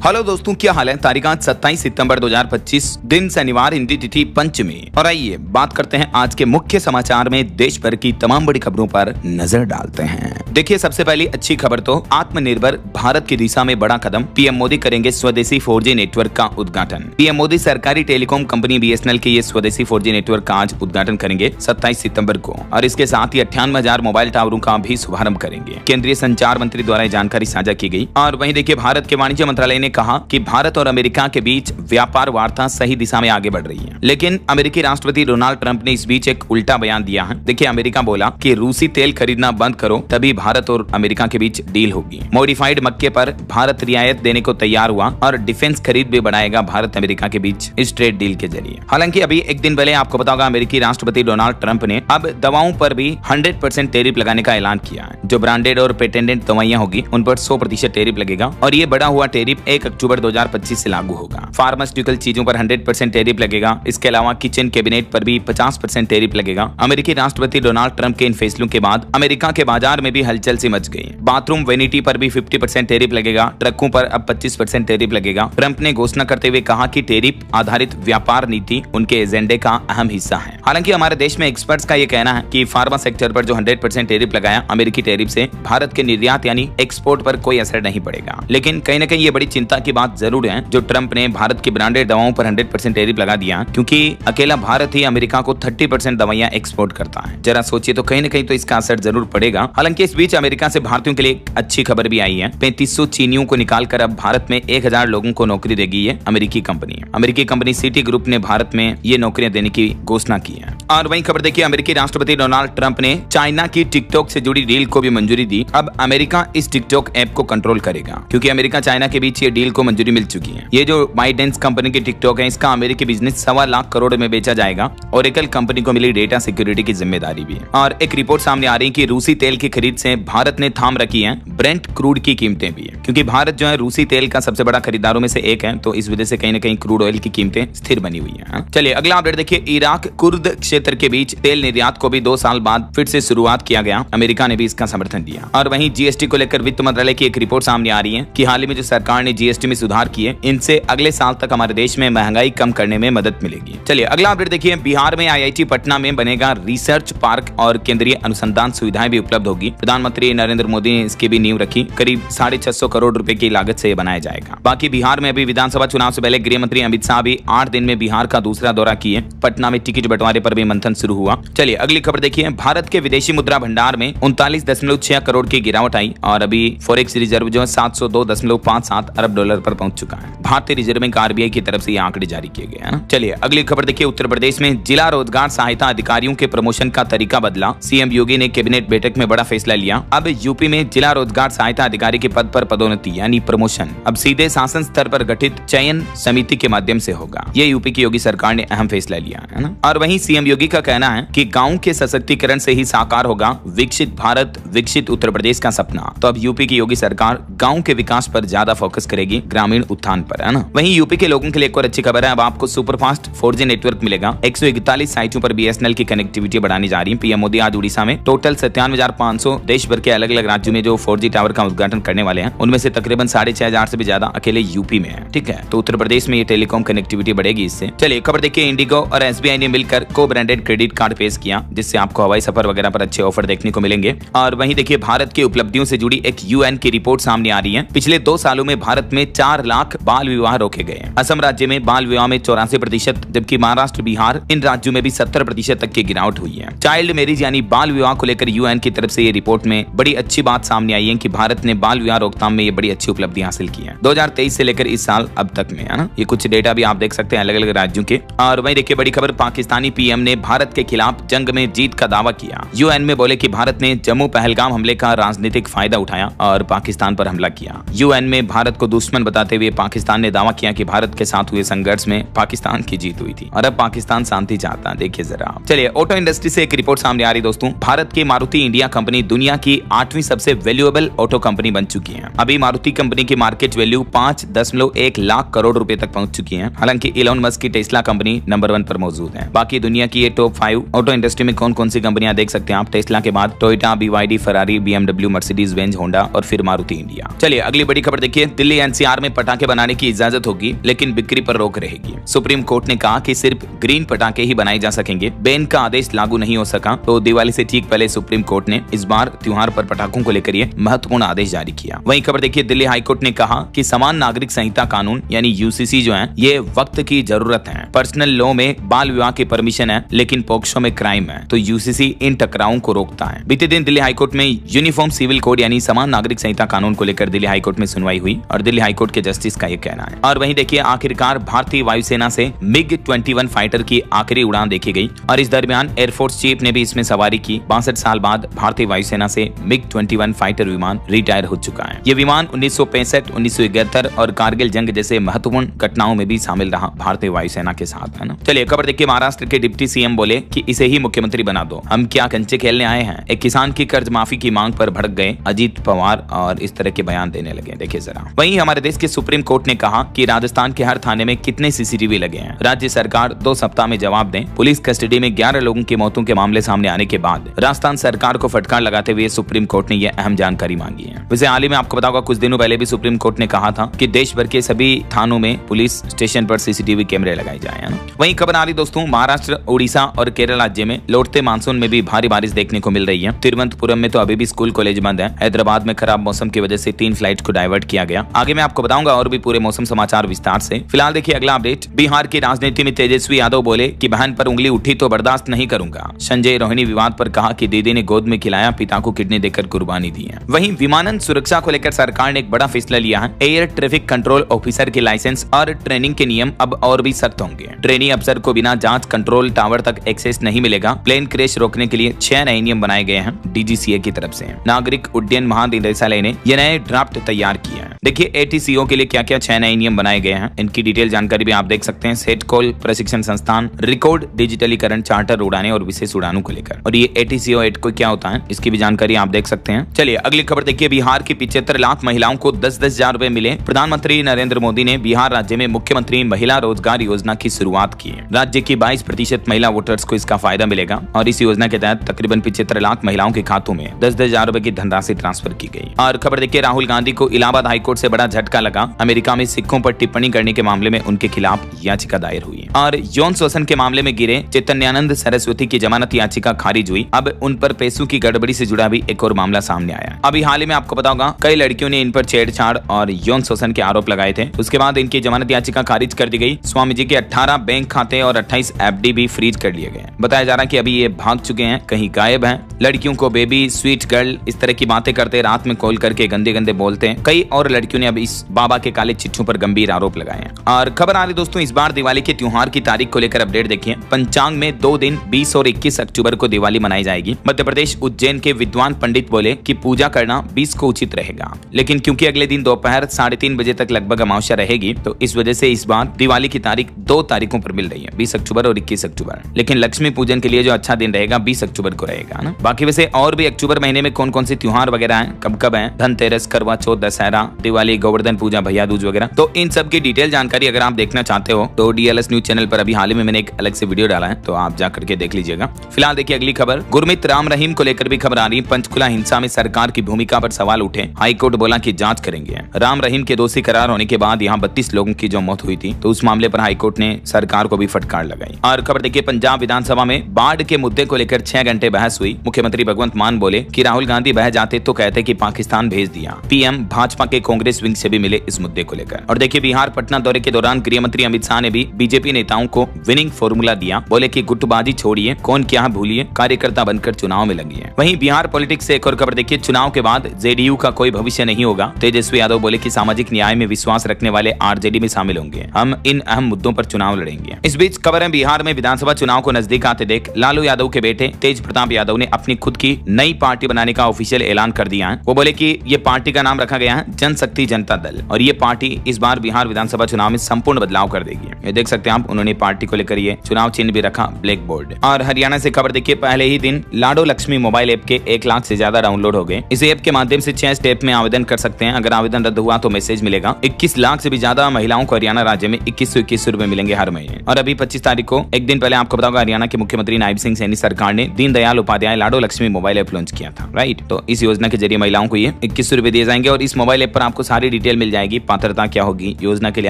Hello दोस्तों, क्या हाल है। तारीख आज 27 सितंबर 2025, दिन शनिवार, हिंदी तिथि पंचमी। और आइए बात करते हैं आज के मुख्य समाचार में देश भर की तमाम बड़ी खबरों पर नजर डालते हैं। देखिए, सबसे पहली अच्छी खबर तो आत्मनिर्भर भारत की दिशा में बड़ा कदम, पीएम मोदी करेंगे स्वदेशी 4G नेटवर्क का उद्घाटन। पीएम मोदी सरकारी टेलीकॉम कंपनी BSNL के ये स्वदेशी 4G नेटवर्क का आज उद्घाटन करेंगे 27 सितंबर को, और इसके साथ ही 98,000 मोबाइल टावरों का भी शुभारंभ करेंगे। केंद्रीय संचार मंत्री द्वारा ये जानकारी साझा की गई। और वहीं देखिए, भारत के वाणिज्य मंत्रालय ने कहा कि भारत और अमेरिका के बीच व्यापार वार्ता सही दिशा में आगे बढ़ रही है, लेकिन अमेरिकी राष्ट्रपति डोनाल्ड ट्रंप ने इस बीच एक उल्टा बयान दिया है। देखिए, अमेरिका बोला कि रूसी तेल खरीदना बंद करो, तभी भारत और अमेरिका के बीच डील होगी। मॉडिफाइड मक्के पर भारत रियायत देने को तैयार हुआ और डिफेंस खरीद भी बढ़ाएगा भारत अमेरिका के बीच इस ट्रेड डील के जरिए। हालांकि अभी एक दिन पहले आपको पता होगा, अमेरिकी राष्ट्रपति डोनाल्ड ट्रंप ने अब दवाओं पर भी 100% टैरिफ लगाने का ऐलान किया है। जो ब्रांडेड और पेटेंटेड दवाइयां होगी उन पर 100% टैरिफ लगेगा, और ये बढ़ा हुआ टैरिफ 1 अक्टूबर 2025 से लागू होगा। फार्मास्यूटिकल चीजों पर 100% टैरिफ लगेगा। इसके अलावा किचन कैबिनेट पर भी 50% टैरिफ लगेगा। अमेरिकी राष्ट्रपति डोनाल्ड ट्रंप के इन फैसलों के बाद अमेरिका के बाजार में भी हलचल सी मच गई। बाथरूम वेनिटी पर भी 50% टैरिफ लगेगा। ट्रकों पर अब 25% टैरिफ लगेगा। ट्रंप ने घोषणा करते हुए कहा कि टैरिफ आधारित व्यापार नीति उनके एजेंडे का अहम हिस्सा है। हालांकि हमारे देश में एक्सपर्ट्स का ये कहना है कि फार्मा सेक्टर पर जो 100% टैरिफ लगाया अमेरिकी टैरिफ से, भारत के निर्यात यानी एक्सपोर्ट पर कोई असर नहीं पड़ेगा। लेकिन कहीं न कहीं ये बड़ी चिंता की बात जरूर है जो ट्रंप ने भारत की ब्रांडेड दवाओं पर 100% टैरिफ लगा दिया, क्योंकि अकेला भारत ही अमेरिका को 30% दवाइयां एक्सपोर्ट करता है। जरा सोचिए, तो कहीं न कहीं तो इसका असर जरूर पड़ेगा। हालांकि इस बीच अमेरिका से भारतीयों के लिए एक अच्छी खबर भी आई है। 3500 चीनियों को निकालकर अब भारत में 1000 लोगों को नौकरी देगी ये अमेरिकी कंपनी। अमेरिकी कंपनी सिटी ग्रुप ने भारत में ये नौकरियां देने की घोषणा की है। और वहीं खबर देखिए, अमेरिकी राष्ट्रपति डोनाल्ड ट्रंप ने चाइना की टिकटॉक से जुड़ी डील को भी मंजूरी दी। अब अमेरिका इस टिकटॉक ऐप को कंट्रोल करेगा, क्योंकि अमेरिका चाइना के बीच ये डील को मंजूरी मिल चुकी है। ये जो बाइडेंस कंपनी की टिकटॉक है, इसका अमेरिकी बिजनेस 1.25 लाख करोड़ में बेचा जाएगा। ओरेकल कंपनी को मिली डेटा सिक्योरिटी की जिम्मेदारी भी है। और एक रिपोर्ट सामने आ रही है कि रूसी तेल की खरीद से भारत ने थाम रखी है ब्रेंट क्रूड की कीमतें भी है, क्योंकि भारत जो है रूसी तेल का सबसे बड़ा खरीदारों में से एक है। तो इस वजह से कहीं न कहीं क्रूड ऑयल की कीमतें स्थिर बनी हुई है। चलिए अगला अपडेट देखिए, इराक कुर्द क्षेत्र के बीच तेल निर्यात को भी 2 साल बाद फिर से शुरुआत किया गया। अमेरिका ने भी इसका समर्थन दिया। और वहीं जीएसटी को लेकर वित्त मंत्रालय की एक रिपोर्ट सामने आ रही है कि हाल ही में जो सरकार ने जीएसटी में सुधार किए, इनसे अगले साल तक हमारे देश में महंगाई कम करने में मदद मिलेगी। चलिए अगला अपडेट देखिए, बिहार में IIT पटना में बनेगा रिसर्च पार्क और केंद्रीय अनुसंधान सुविधाएं भी उपलब्ध होगी। प्रधानमंत्री नरेंद्र मोदी ने इसकी भी नींव रखी। करीब 650 करोड़ रुपए की लागत से बनाया जाएगा। बाकी बिहार में अभी विधानसभा चुनाव से पहले गृह मंत्री अमित शाह भी 8 दिन में बिहार का दूसरा दौरा किए। पटना में टिकट बंटवारे पर भी मंथन शुरू हुआ। चलिए अगली खबर देखिए, भारत के विदेशी मुद्रा भंडार में 39.6 करोड़ की गिरावट आई, और अभी फॉरेक्स रिजर्व जो है 702.57 अरब डॉलर पर पहुंच चुका है। भारतीय रिजर्व बैंक RBI की तरफ से ये आंकड़े जारी किए गए हैं। चलिए अगली खबर देखिए, उत्तर प्रदेश में जिला रोजगार सहायता अधिकारियों के प्रमोशन का तरीका बदला। सीएम योगी ने कैबिनेट बैठक में बड़ा फैसला लिया। अब यूपी में जिला रोजगार सहायता अधिकारी के पद पर पदोन्नति यानी प्रमोशन अब सीधे शासन स्तर पर गठित चयन समिति के माध्यम से होगा। ये यूपी की योगी सरकार ने अहम फैसला लिया है ना। और वहीं सीएम योगी का कहना है कि गाँव के सशक्तिकरण से ही साकार होगा विकसित भारत, विकसित उत्तर प्रदेश का सपना। तो अब यूपी की योगी सरकार गाँव के विकास पर ज्यादा फोकस करेगी, ग्रामीण उत्थान पर, है ना। वहीं यूपी के लोगों के लिए एक और अच्छी खबर है, अब आपको सुपरफास्ट 4G नेटवर्क मिलेगा। 141 साइटों पर BSNL की कनेक्टिविटी बढ़ानी जा रही है। पीएम मोदी आज उड़ीसा में टोटल 97,500 देश भर के अलग अलग राज्यों में जो 4G टावर का उद्घाटन करने वाले हैं, उनमें से तकरीबन 6,500 से भी ज्यादा अकेले यूपी में है। ठीक है, तो उत्तर प्रदेश में ये टेलीकॉम कनेक्टिविटी बढ़ेगी इससे। चलिए खबर देखिए, इंडिगो और SBI ने मिलकर को ब्रांडेड क्रेडिट कार्ड पेश किया, जिससे आपको हवाई सफर वगैरह पर अच्छे ऑफर देखने को मिलेंगे। और वहीं देखिए, भारत की उपलब्धियों से जुड़ी एक UN की रिपोर्ट सामने आ रही है। पिछले 2 सालों में भारत में 4 लाख बाल विवाह रोके गए। असम राज्य में बाल विवाह में 84%, जबकि महाराष्ट्र, बिहार, इन राज्यों में भी 70% तक की गिरावट हुई है। चाइल्ड मैरिज यानी बाल विवाह को लेकर UN की तरफ से ये रिपोर्ट में बड़ी अच्छी बात सामने आई है कि भारत ने बाल विवाह रोकथाम में ये बड़ी अच्छी उपलब्धि हासिल की है 2023 से लेकर इस साल अब तक में, है ना। ये कुछ डेटा भी आप देख सकते हैं अलग अलग राज्यों के। और वहीं देखिए, बड़ी खबर, पाकिस्तानी PM ने भारत के खिलाफ जंग में जीत का दावा किया। UN में बोले कि भारत ने जम्मू पहलगाम हमले का राजनीतिक फायदा उठाया और पाकिस्तान पर हमला किया। UN में भारत को दुश्मन बताते हुए पाकिस्तान ने दावा किया कि भारत के साथ हुए संघर्ष में पाकिस्तान की जीत हुई थी, और अब पाकिस्तान शांति चाहता है। देखिए जरा। चलिए ऑटो इंडस्ट्री से एक रिपोर्ट सामने आ रही दोस्तों, भारत की मारुति इंडिया कंपनी दुनिया की 8वीं सबसे वैल्यूएबल ऑटो कंपनी बन चुकी है। अभी मारुति कंपनी की मार्केट वैल्यू 5.1 लाख करोड़ रुपए तक पहुंच चुकी है। हालांकि इलोन मस्क की टेस्ला कंपनी नंबर 1 पर मौजूद है। बाकी दुनिया की चलिए टॉप 5 ऑटो इंडस्ट्री में कौन कौन सी कंपनियां देख सकते हैं आप। टेस्ला के बाद Toyota, BYD, Ferrari, BMW, Mercedes Benz, Honda और फिर मारुति इंडिया। चलिए अगली बड़ी खबर देखिए, दिल्ली NCR में पटाखे बनाने की इजाजत होगी लेकिन बिक्री पर रोक रहेगी। सुप्रीम कोर्ट ने कहा कि सिर्फ ग्रीन पटाखे ही बनाए जा सकेंगे। बैन का आदेश लागू नहीं हो सका तो दिवाली से ठीक पहले सुप्रीम कोर्ट ने इस बार त्योहार पर पटाखों को लेकर ये महत्वपूर्ण आदेश जारी किया। वहीं खबर देखिए, दिल्ली हाईकोर्ट ने कहा कि समान नागरिक संहिता कानून यानी UCC जो है ये वक्त की जरूरत है। पर्सनल लॉ में बाल विवाह की परमिशन है लेकिन पॉक्सो में क्राइम है, तो UCC इन टकरावों को रोकता है। बीते दिन दिल्ली हाईकोर्ट में यूनिफॉर्म सिविल कोड यानी समान नागरिक संहिता कानून को लेकर दिल्ली हाईकोर्ट में सुनवाई हुई और दिल्ली हाईकोर्ट के जस्टिस का ये कहना है। और वहीं देखिए आखिरकार भारतीय वायुसेना से MiG-21 फाइटर की आखिरी उड़ान देखी गई और इस दरमियान एयरफोर्स चीफ ने भी इसमें सवारी की। 62 साल बाद भारतीय वायुसेना से MiG-21 फाइटर विमान रिटायर हो चुका है। ये विमान 1965, 1971 और कारगिल जंग जैसे महत्वपूर्ण घटनाओं में भी शामिल रहा भारतीय वायुसेना के साथ, है ना। चलिए खबर देखिए, महाराष्ट्र के डिप्टी CM बोले कि इसे ही मुख्यमंत्री बना दो, हम क्या कंचे खेलने आए हैं। एक किसान की कर्ज माफी की मांग पर भड़क गए अजीत पवार और इस तरह के बयान देने लगे। देखिए जरा, वहीं हमारे देश के सुप्रीम कोर्ट ने कहा कि राजस्थान के हर थाने में कितने CCTV लगे हैं, राज्य सरकार 2 सप्ताह में जवाब दें। पुलिस कस्टडी में 11 लोगों की मौतों के मामले सामने आने के बाद राजस्थान सरकार को फटकार लगाते हुए सुप्रीम कोर्ट ने यह अहम जानकारी मांगी है। वैसे हाल ही में आपको बताऊंगा कुछ दिनों पहले भी सुप्रीम कोर्ट ने कहा था कि देश भर के सभी थानों में पुलिस स्टेशन पर CCTV कैमरे लगाए जाए, है ना। वहीं खबर आ रही दोस्तों, महाराष्ट्र, उड़ीसा और केरल राज्य में लौटते मानसून में भी भारी बारिश देखने को मिल रही है। तिरुवनंतपुरम में तो अभी भी स्कूल कॉलेज बंद है। हैदराबाद में खराब मौसम की वजह से 3 फ्लाइट को डाइवर्ट किया गया। आगे मैं आपको बताऊंगा और भी पूरे मौसम समाचार विस्तार से। फिलहाल देखिए अगला अपडेट, बिहार की राजनीति में तेजस्वी यादव बोले कि बहन पर उंगली उठी तो बर्दाश्त नहीं करूंगा। संजय रोहिणी विवाद पर कहा कि दीदी ने गोद में खिलाया, पिता को किडनी देकर कुर्बानी दी है। वहीं विमानन सुरक्षा को लेकर सरकार ने एक बड़ा फैसला लिया है। एयर ट्रैफिक कंट्रोल ऑफिसर के लाइसेंस और ट्रेनिंग के नियम अब और भी सख्त होंगे। ट्रेनी अफसर को बिना जांच कंट्रोल टावर तक एक्सेस नहीं मिलेगा। प्लेन क्रैश रोकने के लिए 6 नए नियम बनाए गए हैं DGCA की तरफ से। नागरिक उड्डयन महानिदेशालय ने ये नए ड्राफ्ट तैयार किए हैं। देखिए ATCO के लिए क्या क्या 6 नए नियम बनाए गए हैं, इनकी डिटेल जानकारी भी आप देख सकते हैं। सेट कॉल प्रशिक्षण संस्थान, रिकॉर्ड डिजिटलीकरण, चार्टर उड़ाने और विशेष उड़ानों को लेकर। और ये ATCO एक्ट को क्या होता है इसकी भी जानकारी आप देख सकते हैं। चलिए अगली खबर देखिए, बिहार की 75 लाख महिलाओं को 10-10 हजार रुपए मिले। प्रधानमंत्री नरेंद्र मोदी ने बिहार राज्य में मुख्यमंत्री महिला रोजगार योजना की शुरुआत की है। राज्य की 22% महिला वोटर्स को इसका फायदा मिलेगा और इस योजना के तहत तकरीबन 75 लाख महिलाओं के खातों में 10-10 हजार रुपए की धनराशि ट्रांसफर की गई। और खबर देखिए, राहुल गांधी को इलाहाबाद हाईकोर्ट से बड़ा झटका लगा। अमेरिका में सिखों पर टिप्पणी करने के मामले में उनके खिलाफ याचिका दायर हुई और यौन शोषण के मामले में गिरे चैतन्यानंद सरस्वती की जमानत याचिका खारिज हुई। अब उन पर पैसों की गड़बड़ी से जुड़ा भी एक और मामला सामने आया। अभी हाल ही में आपको बताऊंगा कई लड़कियों ने इन पर छेड़छाड़ और यौन शोषण के आरोप लगाए थे। उसके बाद इनकी जमानत याचिका खारिज कर दी गई। स्वामी जी के 18 बैंक खाते और 28 FD भी फ्रीज कर लिए गए। बताया जा रहा है कि अभी ये भाग चुके हैं, कहीं गायब हैं। लड़कियों को बेबी, स्वीट गर्ल इस तरह की बातें करते, रात में कॉल करके गंदे गंदे बोलते हैं। कई और लड़कियों ने अब इस बाबा के काले चिट्ठों पर गंभीर आरोप लगाए हैं। और खबर आ रही दोस्तों, इस बार दिवाली के त्योहार की तारीख को लेकर अपडेट देखिए। पंचांग में 2 दिन 20 और 21 अक्टूबर को दिवाली मनाई जाएगी। मध्य प्रदेश उज्जैन के विद्वान पंडित बोले कि पूजा करना 20 को उचित रहेगा, लेकिन क्योंकि अगले दिन दोपहर 3:30 बजे तक लगभग अमावस्या रहेगी तो इस वजह से इस बार दिवाली की तारीख 2 तारीखों पर मिल रही है, 20 अक्टूबर और 21 अक्टूबर। लेकिन लक्ष्मी पूजन के लिए जो अच्छा दिन रहेगा 20 अक्टूबर को रहेगा ना। बाकी वैसे और भी अक्टूबर महीने में कौन कौन से त्योहार वगैरह हैं, कब कब हैं, धनतेरस, करवा चौथ, दशहरा, दिवाली, गोवर्धन पूजा, भैया दूज वगैरह, तो इन सब की डिटेल जानकारी अगर आप देखना चाहते हो तो DLS न्यूज चैनल पर अभी हाल ही में मैंने एक अलग से वीडियो डाला है, तो आप जा करके देख लीजिएगा। फिलहाल देखिए अगली खबर, गुरमीत राम रहीम को लेकर भी खबर आ रही है। पंचकुला हिंसा में सरकार की भूमिका पर सवाल उठे, हाईकोर्ट बोला कि जांच करेंगे। राम रहीम के दोषी करार होने के बाद यहाँ 32 लोगों की जो मौत हुई थी तो उस मामले पर हाईकोर्ट ने सरकार को भी फटकार लगाई। और खबर देखिए, पंजाब विधानसभा में बाढ़ के मुद्दे को लेकर 6 घंटे बहस हुई। मुख्यमंत्री भगवंत मान बोले कि राहुल गांधी बह जाते तो कहते कि पाकिस्तान भेज दिया। PM भाजपा के कांग्रेस विंग से भी मिले इस मुद्दे को लेकर। और देखिए, बिहार पटना दौरे के दौरान गृह मंत्री अमित शाह ने भी बीजेपी नेताओं को विनिंग फॉर्मूला दिया। बोले कि गुटबाजी छोड़िए, कौन क्या भूलिए, कार्यकर्ता बनकर चुनाव में लगिए। वहीं बिहार पॉलिटिक्स से एक और खबर देखिए, चुनाव के बाद JDU का कोई भविष्य नहीं होगा। तेजस्वी यादव बोले कि सामाजिक न्याय में विश्वास रखने वाले RJD में शामिल होंगे, हम इन अहम मुद्दों पर चुनाव लड़ेंगे। इस बीच खबर है, बिहार में विधानसभा चुनाव को नजदीक आते देख लालू यादव के बेटे तेज प्रताप यादव ने अपनी खुद की नई पार्टी बनाने का ऑफिशियल ऐलान कर दिया है। वो बोले कि ये पार्टी का नाम रखा गया है जनशक्ति जनता दल और ये पार्टी इस बार बिहार विधानसभा चुनाव में संपूर्ण बदलाव कर देगी। ये देख सकते हैं आप, उन्होंने पार्टी को लेकर ये चुनाव चिन्ह भी रखा ब्लैक बोर्ड। और हरियाणा से खबर देखिए, पहले ही दिन लाडो लक्ष्मी मोबाइल ऐप के 1 लाख से ज्यादा डाउनलोड हो गए। इस ऐप के माध्यम से 6 स्टेप में आवेदन कर सकते हैं। अगर आवेदन रद्द हुआ तो मैसेज मिलेगा। 21 लाख से भी ज्यादा महिलाओं को हरियाणा राज्य में 2121 रुपए मिलेंगे हर महीने। और अभी 25 तारीख को एक दिन पहले आपको बताऊंगा हरियाणा के मुख्यमंत्री नायब सिंह सैनी सरकार ने दीनदयाल उपाध्याय लाडो लक्ष्मी मोबाइल ऐप लॉन्च किया था, राइट। तो इस योजना के जरिए महिलाओं को ये 2100 रुपए दिए जाएंगे और इस मोबाइल ऐप पर आपको सारी डिटेल मिल जाएगी, पात्रता क्या होगी, योजना के लिए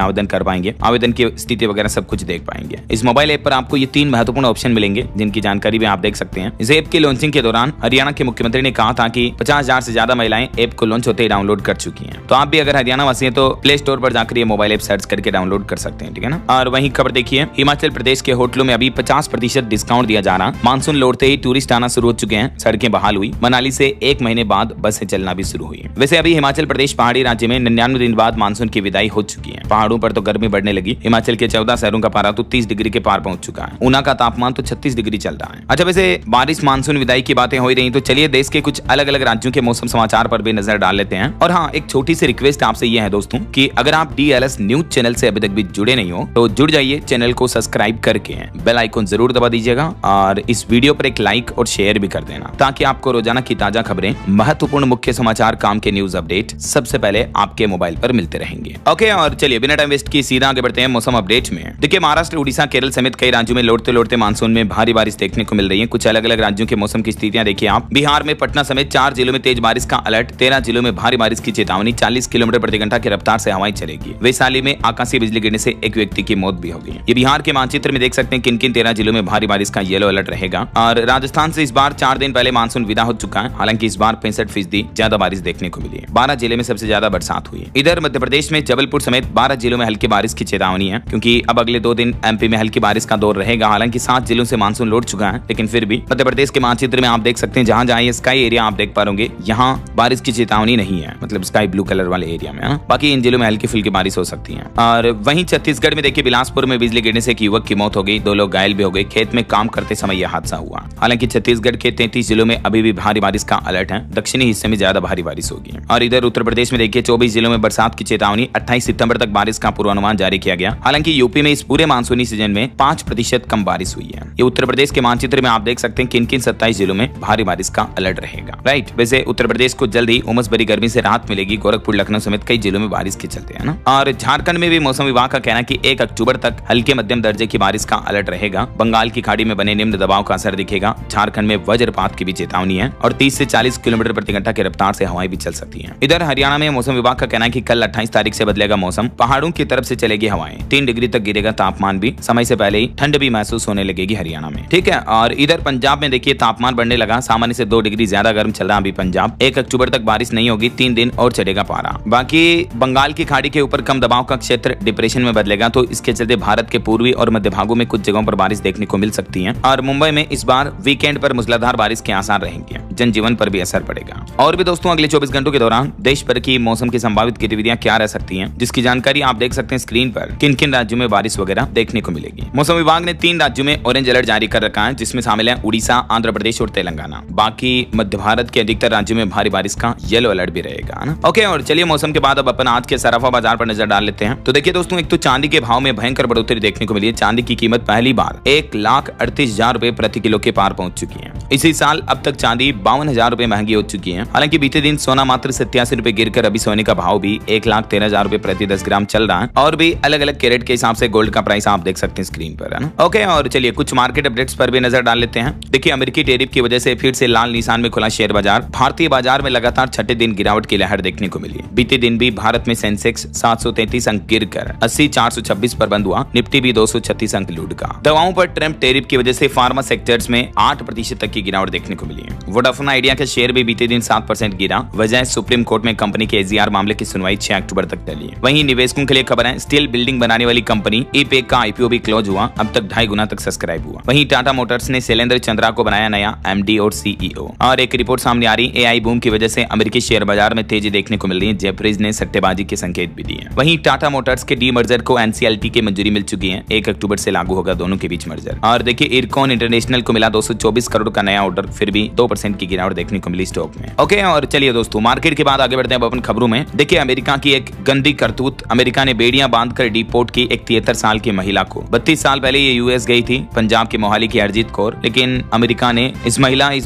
आवेदन कर पाएंगे, आवेदन की स्थिति वगैरह सब कुछ देख पाएंगे। इस मोबाइल ऐप पर आपको ये 3 महत्वपूर्ण ऑप्शन मिलेंगे जिनकी जानकारी भी आप देख सकते हैं। इस ऐप के लॉन्चिंग के दौरान हरियाणा के मुख्यमंत्री ने कहा था कि 50,000 से ज्यादा महिलाएं ऐप को लॉन्च होते ही डाउनलोड कर चुकी हैं। तो आप भी अगर हरियाणा वासी हैं तो प्ले स्टोर पर जाकर ये मोबाइल ऐप सर्च करके डाउनलोड कर सकते हैं, ठीक है ना। और वहीं खबर देखिए, हिमाचल प्रदेश के होटलों में अभी 50% डिस्काउंट दिया जा रहा। मानसून लौटते ही टूरिस्ट आना शुरू हो चुके हैं, सड़कें बहाल हुई। मनाली से 1 महीने बाद बसें चलना भी शुरू हुई। वैसे अभी हिमाचल प्रदेश पहाड़ी राज्य में 99 दिन बाद मानसून की विदाई हो चुकी है। पहाड़ों पर तो गर्मी बढ़ने लगी। हिमाचल के 14 शहरों का पारा तो 30 डिग्री के पार पहुंच चुका है। ऊना का तापमान तो 36 डिग्री चल रहा है। अच्छा, वैसे बारिश मानसून विदाई की बातें हो ही रही, तो चलिए देश के कुछ अलग अलग राज्यों के मौसम समाचार पर भी नजर डाल लेते हैं। और हाँ, एक छोटी सी रिक्वेस्ट आपसे यह है दोस्तों कि अगर आप DLS न्यूज चैनल से अभी तक भी जुड़े नहीं हो तो जुड़ जाइए, चैनल को सब्सक्राइब करके बेल आइकन जरूर दबा दीजिएगा और इस वीडियो पर एक लाइक और शेयर भी कर देना ताकि आपको रोजाना की ताजा खबरें, महत्वपूर्ण मुख्य समाचार, काम के न्यूज अपडेट सबसे पहले आपके मोबाइल पर मिलते रहेंगे। ओके, और चलिए बिना टाइम वेस्ट किए सीधा आगे बढ़ते हैं मौसम अपडेट में। देखिए, महाराष्ट्र, उड़ीसा, केरल समेत कई राज्यों में लौटते लौटते मानसून में भारी बारिश देखने को मिल रही है। कुछ अलग अलग राज्यों के मौसम की स्थितियां देखिए आप। बिहार में पटना समेत 4 जिलों में तेज बारिश का अलर्ट, 13 जिलों में भारी बारिश की चेतावनी, 40 किलोमीटर प्रति घंटा की रफ्तार से हवाएं चलेगी। वैशाली में आकाशीय बिजली गिरने से एक व्यक्ति की मौत भी हो गई। ये बिहार के मानचित्र में देख सकते हैं किन किन 13 जिलों में भारी बारिश का येलो अलर्ट रहेगा। और राजस्थान से इस बार 4 दिन पहले मानसून विदा हो चुका है। हालांकि इस बार 65% ज्यादा बारिश देखने को मिली है। 12 जिले में सबसे ज्यादा बरसात हुई है। इधर मध्य प्रदेश में जबलपुर समेत 12 जिलों में हल्की बारिश की चेतावनी है, क्योंकि अब अगले 2 दिन MP में हल्की बारिश का दौर रहेगा। हालांकि 7 जिलों से मानसून लौट चुका है, लेकिन फिर भी मध्य प्रदेश के मानचित्र में आप देख सकते हैं जहां जहां ये स्काई एरिया आप देख पाओगे, यहाँ बारिश की चेतावनी नहीं है, मतलब स्काई ब्लू कलर वाले एरिया में। बाकी इन जिलों में हल्की फुल्की बारिश हो सकती है। और वहीं छत्तीसगढ़ में देखिए, बिलासपुर में बिजली गिरने से एक युवक की मौत हो गई, 2 लोग घायल भी हो गए। खेत में काम करते समय यह हादसा हुआ। हालांकि छत्तीसगढ़ के 33 जिलों में अभी भी भारी बारिश का अलर्ट है। दक्षिणी हिस्से में ज्यादा भारी बारिश होगी। और इधर उत्तर प्रदेश में देखिए, 24 जिलों में बरसात की चेतावनी, 28 सितंबर तक बारिश का पूर्वानुमान जारी किया गया। हालांकि यूपी में इस पूरे मानसूनी सीजन में 5% कम बारिश हुई है। ये उत्तर प्रदेश के मानचित्र में आप देख सकते हैं किन किन 27 जिलों में भारी बारिश का अलर्ट रहेगा, राइट। वैसे उत्तर प्रदेश को जल्द ही उमस भरी गर्मी से राहत मिलेगी। गोरखपुर, लखनऊ समेत कई जिलों में बारिश के चलते, है ना। और झारखंड में भी मौसम विभाग का कहना है कि 1 अक्टूबर तक हल्के मध्यम दर्जे की बारिश का अलर्ट रहेगा। बंगाल की खाड़ी में बने निम्न दबाव का असर दिखेगा। झारखंड में वज्रपात की भी चेतावनी है और 30 से 40 किलोमीटर प्रति घंटा की रफ्तार से हवाएं भी चल सकती हैं। इधर हरियाणा में मौसम विभाग का कहना है कि कल 28 तारीख से बदलेगा मौसम। पहाड़ों की तरफ से चलेगी हवाएं, 3 डिग्री तक गिरेगा तापमान भी। समय से पहले ही ठंड भी महसूस होने लगेगी हरियाणा में, ठीक है। और इधर पंजाब में देखिए, तापमान बढ़ने लगा, सामान्य से 2 डिग्री ज्यादा गर्म चल रहा अभी पंजाब। 1 अक्टूबर तक बारिश नहीं होगी, 3 दिन और चढ़ेगा पारा। बाकी बंगाल की खाड़ी के ऊपर कम दबाव का क्षेत्र डिप्रेशन में बदलेगा, तो इसके चलते भारत के पूर्वी और मध्य भागों में कुछ जगहों पर बारिश देखने को मिल सकती है। और मुंबई में इस बार वीकेंड पर मूसलाधार बारिश के आसार रहेंगे, जनजीवन पर भी असर पड़ेगा। और भी दोस्तों, अगले 24 घंटों के दौरान देश भर की मौसम की संभावित गतिविधियां क्या रह सकती हैं, जिसकी जानकारी आप देख सकते हैं स्क्रीन पर। किन किन राज्यों में बारिश वगैरह देखने को मिलेगी। मौसम विभाग ने 3 राज्यों में ऑरेंज अलर्ट जारी कर रखा है, जिसमें शामिल है उड़ीसा, आंध्र प्रदेश और तेलंगाना। बाकी मध्य भारत के अधिकतर राज्यों में भारी बारिश का येलो अलर्ट भी रहेगा, ना। ओके, और चलिए मौसम के बाद अब अपन आज के सराफा बाजार पर नजर डाल लेते हैं। तो देखिए दोस्तों, एक तो चांदी के भाव में भयंकर बढ़ोतरी देखने को मिली है। चांदी की कीमत पहली बार 1,38,000 रुपए प्रति किलो के पार पहुंच चुकी है। इसी साल अब तक चांदी 52,000 रुपए महंगी हो चुकी है। हालांकि बीते दिन सोना मात्र 87 रुपए गिरकर अभी सोने का भाव भी 1,13,000 रुपए प्रति 10 ग्राम चल रहा है। और भी अलग अलग कैरेट के हिसाब से गोल्ड का प्राइस आप देख सकते हैं स्क्रीन पर, है ना। ओके, और चलिए कुछ मार्केट अपडेट्स पर भी नजर डाल लेते हैं। देखिए, अमेरिकी टैरिफ की वजह से फिर से लाल निशान में खुला शेयर बाजार। भारतीय बाजार में लगातार 6ठे दिन गिरावट की लहर देखने को मिली। बीते दिन भी भारत में सेंसेक्स 733 अंक गिरकर 80,426 पर बंद हुआ। निफ्टी भी 236 अंक लुढ़का। दवाओं पर ट्रम्प टैरिफ की वजह से फार्मा सेक्टर्स में 8% तक की गिरावट देखने को मिली है। वोडाफोन आइडिया के शेयर भी बीते दिन 7% गिरा। वजह सुप्रीम कोर्ट में कंपनी के AGR मामले की सुनवाई 6 अक्टूबर तक टली है। वहीं निवेशकों के लिए खबर है, स्टील बिल्डिंग बनाने वाली कंपनी ईपेक का IPO भी क्लोज हुआ। अब तक 2.5 गुना तक सब्सक्राइब हुआ। वहीं टाटा मोटर्स ने शैलेंद्र चंद्रा को बनाया नया MD और CEO। और एक रिपोर्ट सामने आ रही, AI बूम की वजह से अमेरिकी शेयर बाजार में तेजी देखने को मिल रही है। जेफरीज ने सट्टेबाजी के संकेत भी दिए। वहीं टाटा मोटर्स के डीमर्जर को NCLT की मंजूरी मिल चुकी है। 1 अक्टूबर से लागू होगा दोनों के बीच मर्जर। और देखिए, इरकॉन इंटरनेशनल को मिला 224 करोड़ का नया ऑर्डर, फिर भी 2% की गिरावट देखने को मिली स्टॉक में। ओके, और चलिए दोस्तों, मार्केट के बाद आगे बढ़ते हैं अपन खबरों में। देखिए, अमेरिका की एक गंदी करतूत। अमेरिका ने बेड़ियां बांधकर डिपोर्ट की एक 73 साल की महिला को। 32 साल पहले ये US गई थी, पंजाब के मोहाली की हरजीत कौर, लेकिन अमेरिका ने इस